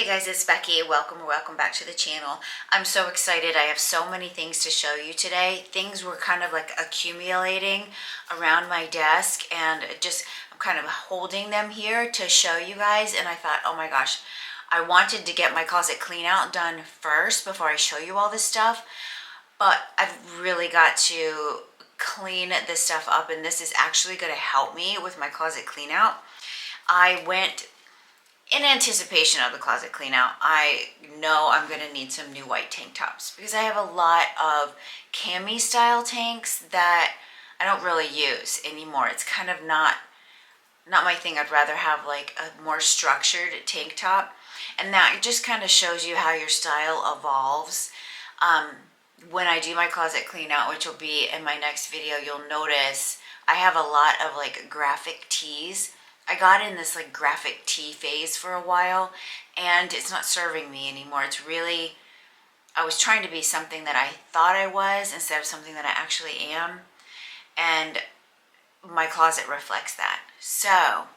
Hey guys, it's Becky. Welcome or welcome back to the channel. I'm so excited. I have so many things to show you today. Things were kind of like accumulating around my desk and I'm kind of holding them here to show you guys. And I thought, oh my gosh, I wanted to get my closet clean out done first before I show you all this stuff. But I've really got to clean this stuff up, and this is actually going to help me with my closet clean out. I went in anticipation of the closet clean out. I know I'm going to need some new white tank tops because I have a lot of cami style tanks that I don't really use anymore. It's kind of not my thing. I'd rather have like a more structured tank top, and that just kind of shows you how your style evolves. When I do my closet clean out, which will be in my next video, you'll notice I have a lot of like graphic tees. I got in this like graphic tee phase for a while, and it's not serving me anymore. It's really, I was trying to be something that I thought I was instead of something that I actually am, and my closet reflects that. So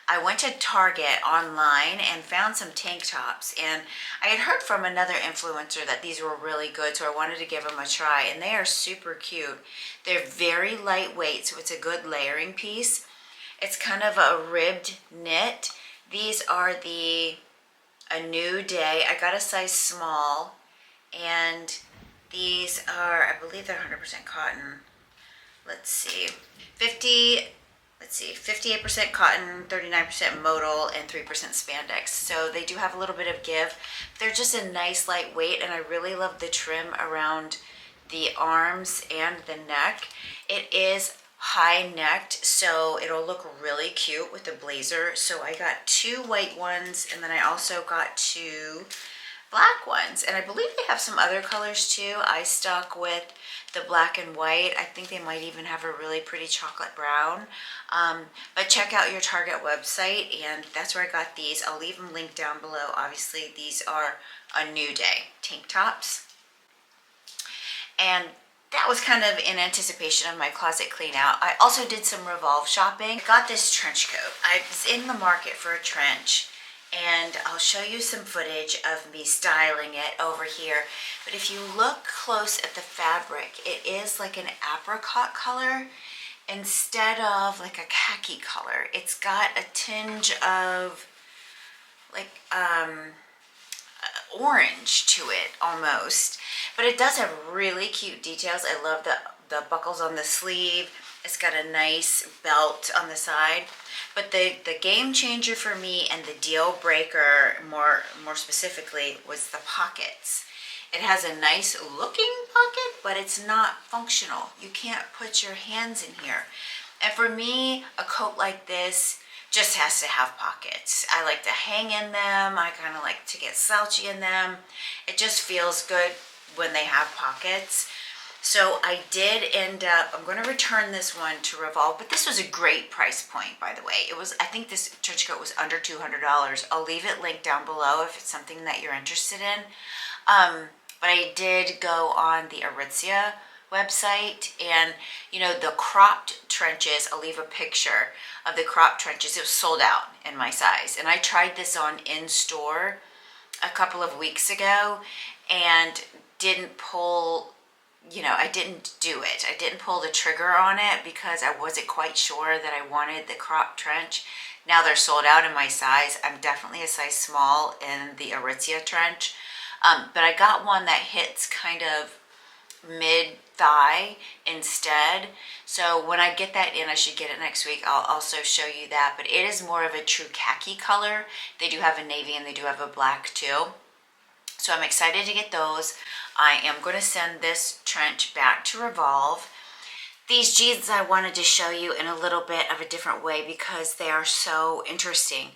I went to Target online and found some tank tops, and I had heard from another influencer that these were really good, so I wanted to give them a try, and they are super cute. They're very lightweight, so it's a good layering piece. It's kind of a ribbed knit. These are a New Day. I got a size small, and these are, I believe they're 100% cotton. Let's see, 58% cotton, 39% modal, and 3% spandex. So they do have a little bit of give. They're just a nice lightweight, and I really love the trim around the arms and the neck. It is high necked, so it'll look really cute with the blazer. So I got 2 white ones, and then I also got 2 black ones, and I believe they have some other colors too. I stuck with the black and white. I think they might even have a really pretty chocolate brown. But check out your Target website, and that's where I got these. I'll leave them linked down below. Obviously, these are a New Day tank tops, and that was kind of in anticipation of my closet clean out. I also did some Revolve shopping. I got this trench coat. I was in the market for a trench, and I'll show you some footage of me styling it over here. But if you look close at the fabric, it is like an apricot color instead of like a khaki color. It's got a tinge of like orange to it almost, but it does have really cute details. I love the buckles on the sleeve. It's got a nice belt on the side, but the game changer for me and the deal breaker more specifically was the pockets. It has a nice looking pocket, but it's not functional. You can't put your hands in here. And for me, a coat like this just has to have pockets. I like to hang in them. I kind of like to get slouchy in them. It just feels good when they have pockets. So I did end up, I'm going to return this one to Revolve, but this was a great price point, by the way. It was, I think this trench coat was under $200. I'll leave it linked down below if it's something that you're interested in. But I did go on the Aritzia website, and you know, the cropped trenches, I'll leave a picture of the cropped trenches. It was sold out in my size, and I tried this on in store a couple of weeks ago and didn't pull, you know, I didn't do it. I didn't pull the trigger on it because I wasn't quite sure that I wanted the cropped trench. Now they're sold out in my size. I'm definitely a size small in the Aritzia trench, but I got one that hits kind of mid thigh instead. So when I get that in, I should get it next week, I'll also show you that. But it is more of a true khaki color. They do have a navy and they do have a black too. So I'm excited to get those. I am going to send this trench back to Revolve. These jeans I wanted to show you in a little bit of a different way because they are so interesting.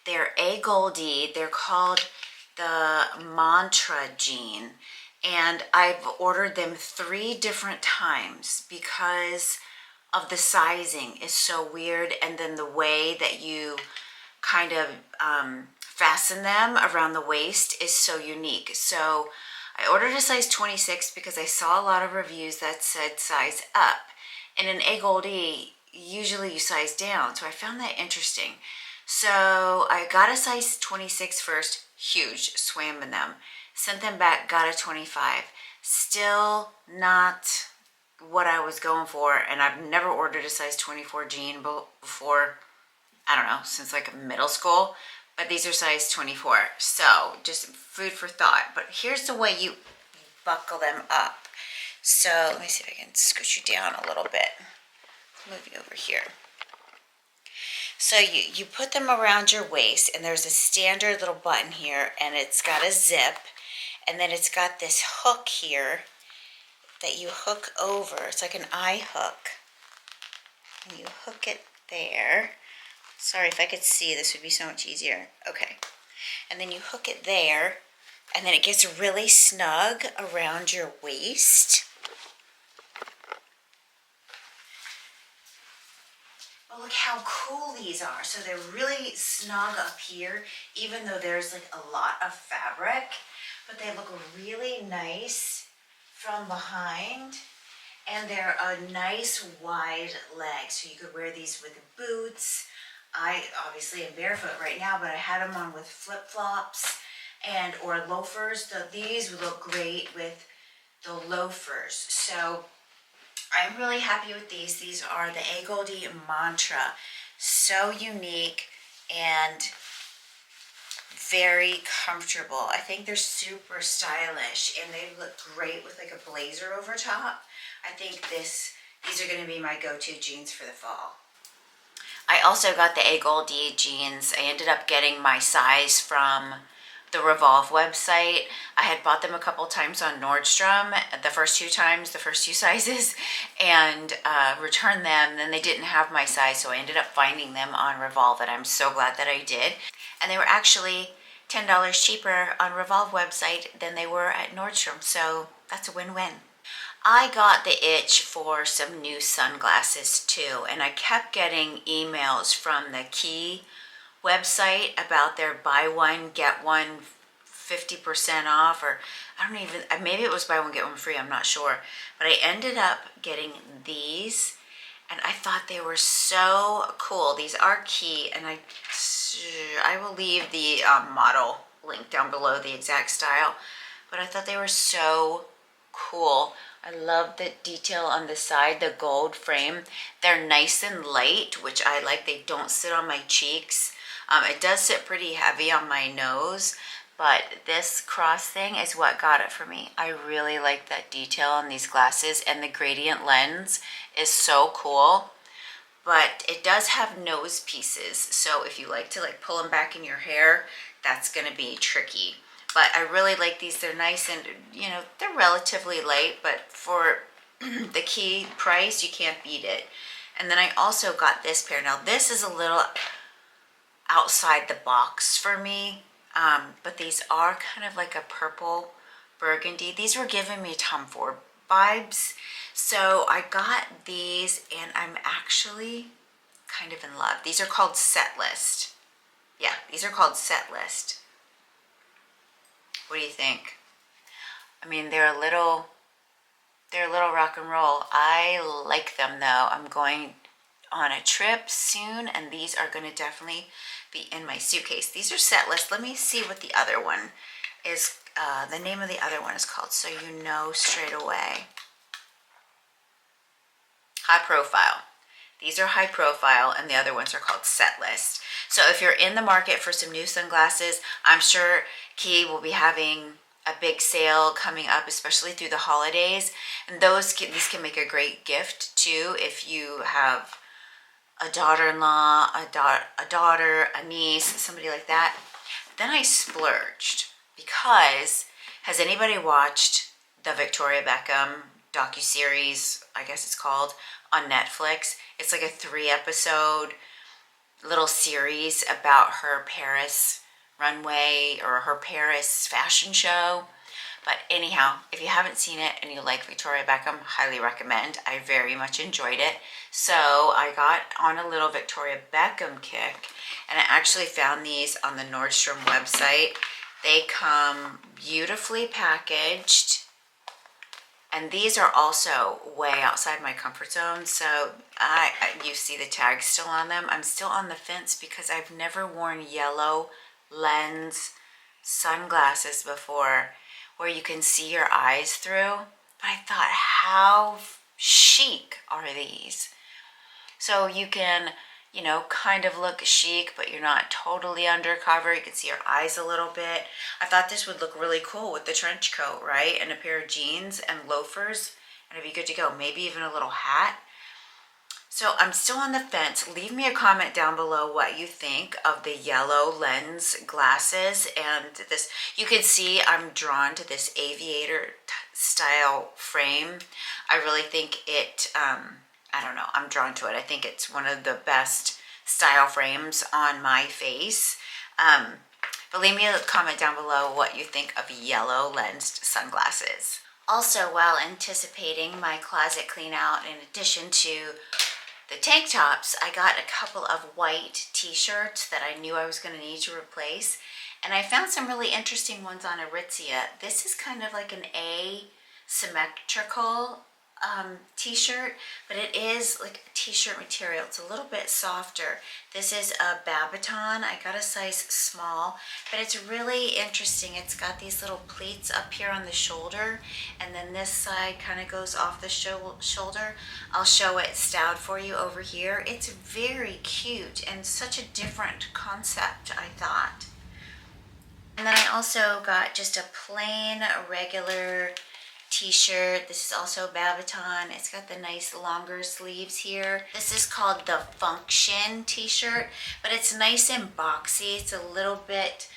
They're a Goldie. They're called the Mantra jean. And I've ordered them 3 different times because of the sizing is so weird, and then the way that you kind of fasten them around the waist is so unique. So I ordered a size 26 because I saw a lot of reviews that said size up, and in A Goldie usually you size down, so I found that interesting. So I got a size 26 first, huge, swam in them. Sent them back, got a 25. Still not what I was going for, and I've never ordered a size 24 jean before, I don't know, since like middle school, but these are size 24. So just food for thought. But here's the way you buckle them up. So let me see if I can scoot you down a little bit. Move you over here. So you put them around your waist, and there's a standard little button here, and it's got a zip, and then it's got this hook here that you hook over. It's like an eye hook, and you hook it there. Sorry, if I could see, this would be so much easier. Okay, and then you hook it there, and then it gets really snug around your waist. But look how cool these are. So they're really snug up here, even though there's like a lot of fabric, but they look really nice from behind, and they're a nice wide leg. So you could wear these with boots. I obviously am barefoot right now, but I had them on with flip-flops and or loafers. These would look great with the loafers. So I'm really happy with these. These are the A Goldie Mantra. So unique and very comfortable. I think they're super stylish, and they look great with like a blazer over top. I think these are going to be my go-to jeans for the fall. I also got the A Goldie jeans. I ended up getting my size from the Revolve website. I had bought them a couple times on Nordstrom, the first two sizes, and returned them. Then they didn't have my size, so I ended up finding them on Revolve, and I'm so glad that I did. And they were actually $10 cheaper on Revolve website than they were at Nordstrom, so that's a win-win. I got the itch for some new sunglasses too, and I kept getting emails from the Key website about their buy one get one 50% off, or I don't even, maybe it was buy one get one free, I'm not sure, but I ended up getting these, and I thought they were so cool. These are Key, and I will leave the model link down below, the exact style, but I thought they were so cool. I love the detail on the side, the gold frame. They're nice and light, which I like. They don't sit on my cheeks. It does sit pretty heavy on my nose, but this cross thing is what got it for me. I really like that detail on these glasses, and the gradient lens is so cool. But it does have nose pieces, so if you like to like pull them back in your hair, that's going to be tricky. But I really like these. They're nice, and you know, they're relatively light, but for the Key price, you can't beat it. And then I also got this pair. Now this is a little outside the box for me, but these are kind of like a purple burgundy. These were giving me Tom Ford vibes, so I got these, and I'm actually kind of in love. These are called Set List. Yeah, these are called Set List. What do you think? I mean, they're a little rock and roll. I like them though. I'm going on a trip soon, and these are going to definitely be in my suitcase. These are Set List. Let me see what the other one is. The name of the other one is called, so you know straight away. High Profile. These are High Profile, and the other ones are called Set List. So if you're in the market for some new sunglasses, I'm sure Key will be having a big sale coming up, especially through the holidays. And these can make a great gift too if you have a daughter-in-law, a daughter, a niece, somebody like that. Then I splurged because, has anybody watched the Victoria Beckham docuseries, I guess it's called, on Netflix? It's like a 3-episode little series about her Paris runway or her Paris fashion show. But anyhow, if you haven't seen it and you like Victoria Beckham, highly recommend. I very much enjoyed it. So I got on a little Victoria Beckham kick, and I actually found these on the Nordstrom website. They come beautifully packaged, and these are also way outside my comfort zone. So you see the tag still on them. I'm still on the fence because I've never worn yellow lens sunglasses before where you can see your eyes through, but I thought, how chic are these? So you can, you know, kind of look chic, but you're not totally undercover. You can see your eyes a little bit. I thought this would look really cool with the trench coat, right? And a pair of jeans and loafers, and it'd be good to go. Maybe even a little hat. So I'm still on the fence. Leave me a comment down below what you think of the yellow lens glasses and this. You can see I'm drawn to this aviator style frame. I really think it, I don't know, I'm drawn to it. I think it's one of the best style frames on my face. But leave me a comment down below what you think of yellow lensed sunglasses. Also, while anticipating my closet clean out, in addition to the tank tops, I got a couple of white t-shirts that I knew I was going to need to replace. And I found some really interesting ones on Aritzia. This is kind of like an asymmetrical t-shirt, but it is like a t-shirt material. It's a little bit softer. This is a Babaton. I got a size small, but it's really interesting. It's got these little pleats up here on the shoulder, and then this side kind of goes off the shoulder. I'll show it styled for you over here. It's very cute and such a different concept, I thought. And then I also got just a plain regular t-shirt. This is also Babaton. It's got the nice longer sleeves here. This is called the Function t-shirt, but it's nice and boxy. It's a little bit,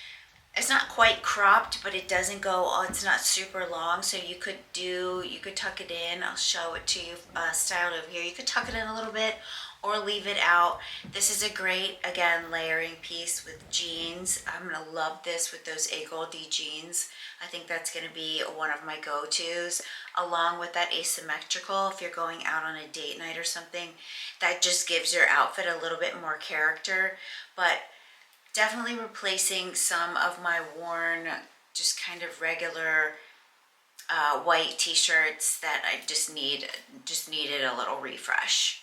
it's not quite cropped, but it doesn't go, it's not super long, so you could tuck it in. I'll show it to you styled over here. You could tuck it in a little bit or leave it out. This is a great, again, layering piece with jeans. I'm gonna love this with those A-Goldie jeans. I think that's gonna be one of my go-tos, along with that asymmetrical. If you're going out on a date night or something, that just gives your outfit a little bit more character. But definitely replacing some of my worn, just kind of regular white t-shirts that I just needed a little refresh.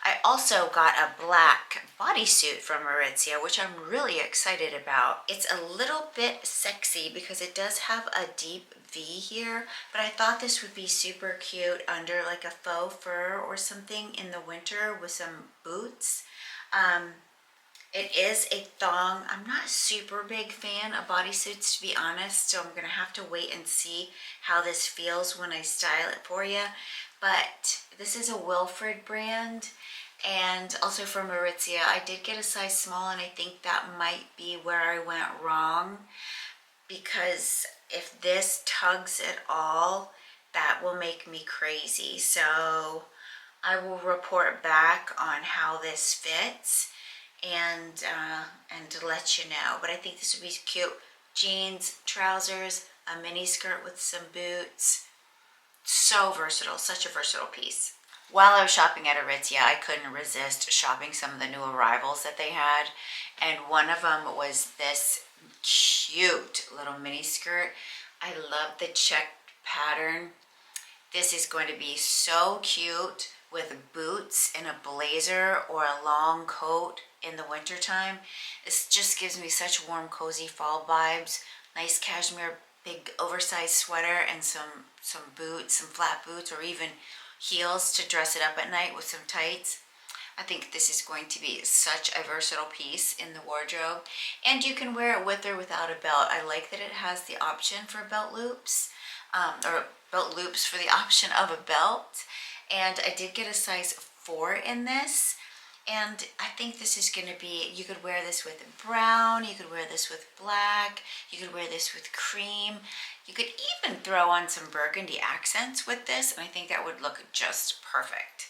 I also got a black bodysuit from Aritzia, which I'm really excited about. It's a little bit sexy because it does have a deep V here, but I thought this would be super cute under like a faux fur or something in the winter with some boots. It is a thong. I'm not a super big fan of bodysuits, to be honest, so I'm gonna have to wait and see how this feels when I style it for you. But this is a Wilfred brand, and also from Aritzia. I did get a size small, and I think that might be where I went wrong, because if this tugs at all, that will make me crazy. So I will report back on how this fits and to let you know. But I think this would be cute. Jeans, trousers, a mini skirt with some boots. So versatile, such a versatile piece. While I was shopping at Aritzia, I couldn't resist shopping some of the new arrivals that they had. And one of them was this cute little mini skirt. I love the check pattern. This is going to be so cute with boots and a blazer or a long coat in the winter time. This just gives me such warm, cozy fall vibes. Nice cashmere, big oversized sweater and some boots, some flat boots, or even heels to dress it up at night with some tights. I think this is going to be such a versatile piece in the wardrobe, and you can wear it with or without a belt. I like that it has the option for belt loops, or belt loops for the option of a belt. And I did get a size 4 in this, and I think this is going to be, you could wear this with brown, you could wear this with black, you could wear this with cream. You could even throw on some burgundy accents with this, and I think that would look just perfect.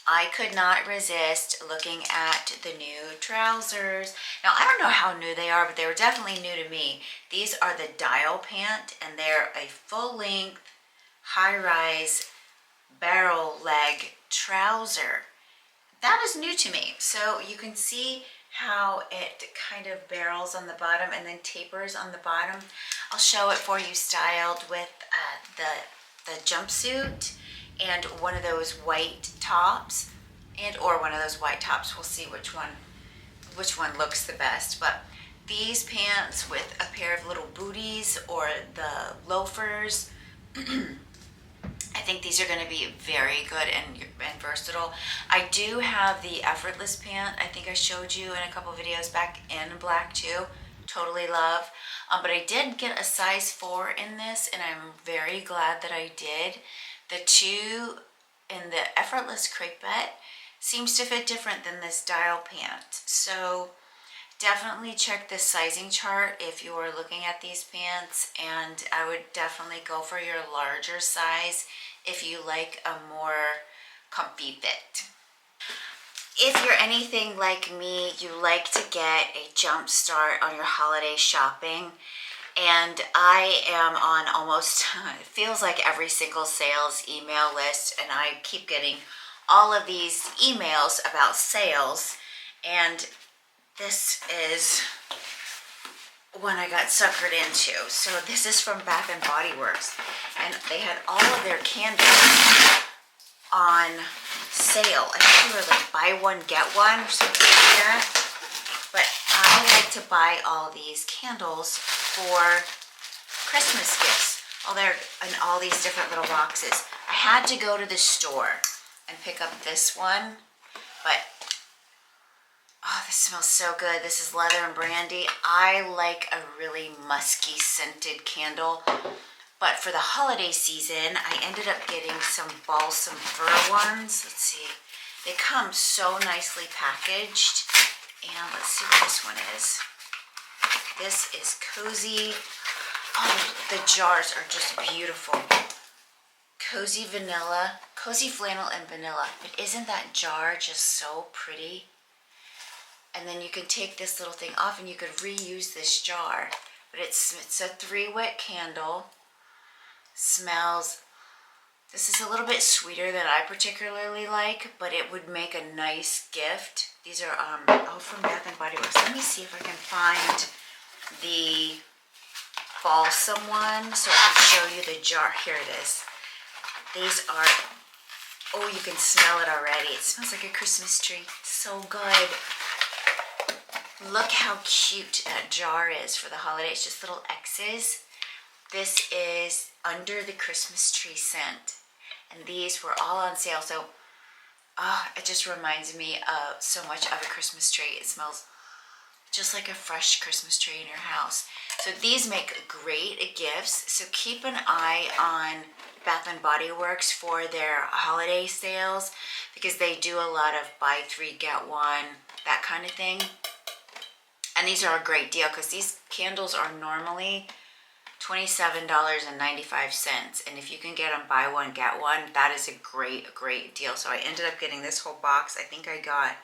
I could not resist looking at the new trousers. Now, I don't know how new they are, but they were definitely new to me. These are the Dial Pant, and they're a full-length, high-rise, barrel leg trouser. That is new to me. So you can see how it kind of barrels on the bottom and then tapers on the bottom. I'll show it for you styled with the jumpsuit and one of those white tops, or one of those white tops. We'll see which one looks the best. But these pants with a pair of little booties or the loafers, I think these are going to be very good and versatile. I do have the effortless pant. I think I showed you in a couple videos back in black too. Totally love. But I did get a size 4 in this, and I'm very glad that I did. The 2 in the effortless crepette seems to fit different than this dial pant. So definitely check the sizing chart if you are looking at these pants, and I would definitely go for your larger size if you like a more comfy fit. If you're anything like me, you like to get a jump start on your holiday shopping, and I am on almost, it feels like every single sales email list, and I keep getting all of these emails about sales, and this is one I got suckered into. So this is from Bath and Body Works, and they had all of their candles on sale. I think they were like buy one get one or something like that. But I like to buy all these candles for Christmas gifts. Oh, they're in all these different little boxes. I had to go to the store and pick up this one, but oh, this smells so good. This is leather and brandy. I like a really musky scented candle. But for the holiday season, I ended up getting some balsam fir ones. Let's see. They come so nicely packaged. And let's see what this one is. This is cozy. Oh, the jars are just beautiful. Cozy vanilla, cozy flannel and vanilla. But isn't that jar just so pretty? And then you can take this little thing off and you could reuse this jar. But it's a 3-wick candle. Smells, this is a little bit sweeter than I particularly like, but it would make a nice gift. These are oh, from Bath and Body Works. Let me see if I can find the balsam one so I can show you the jar. Here it is. These are, oh, you can smell it already. It smells like a Christmas tree. So good. Look how cute that jar is for the holidays, just little X's. This is under the Christmas tree scent, and these were all on sale. So it just reminds me of so much of a Christmas tree. It smells just like a fresh Christmas tree in your house. So these make great gifts. So keep an eye on Bath and Body Works for their holiday sales, because they do a lot of buy 3 get 1, that kind of thing. And these are a great deal because these candles are normally $27.95, and if you can get them buy one get one, that is a great deal. So I ended up getting this whole box. I think I got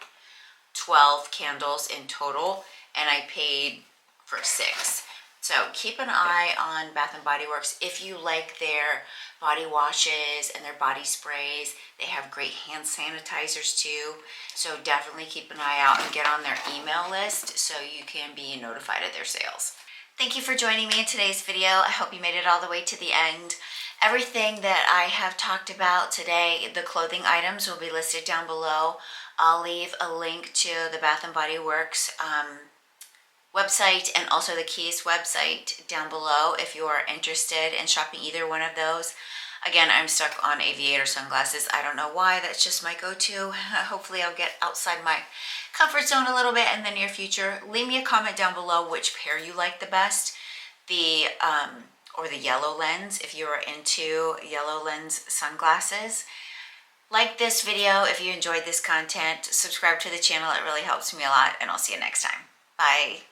12 candles in total, and I paid for 6. So keep an eye on Bath and Body Works if you like their body washes and their body sprays. They have great hand sanitizers too, so definitely keep an eye out and get on their email list so you can be notified of their sales. Thank you for joining me in today's video. I hope you made it all the way to the end. Everything that I have talked about today, the clothing items, will be listed down below. I'll leave a link to the Bath & Body Works website and also the Keys website down below if you are interested in shopping either one of those. Again, I'm stuck on aviator sunglasses. I don't know why, that's just my go-to. Hopefully I'll get outside my comfort zone a little bit in the near future. Leave me a comment down below which pair you like the best, the or the yellow lens if you are into yellow lens sunglasses. Like this video if you enjoyed this content. Subscribe to the channel, it really helps me a lot, and I'll see you next time. Bye.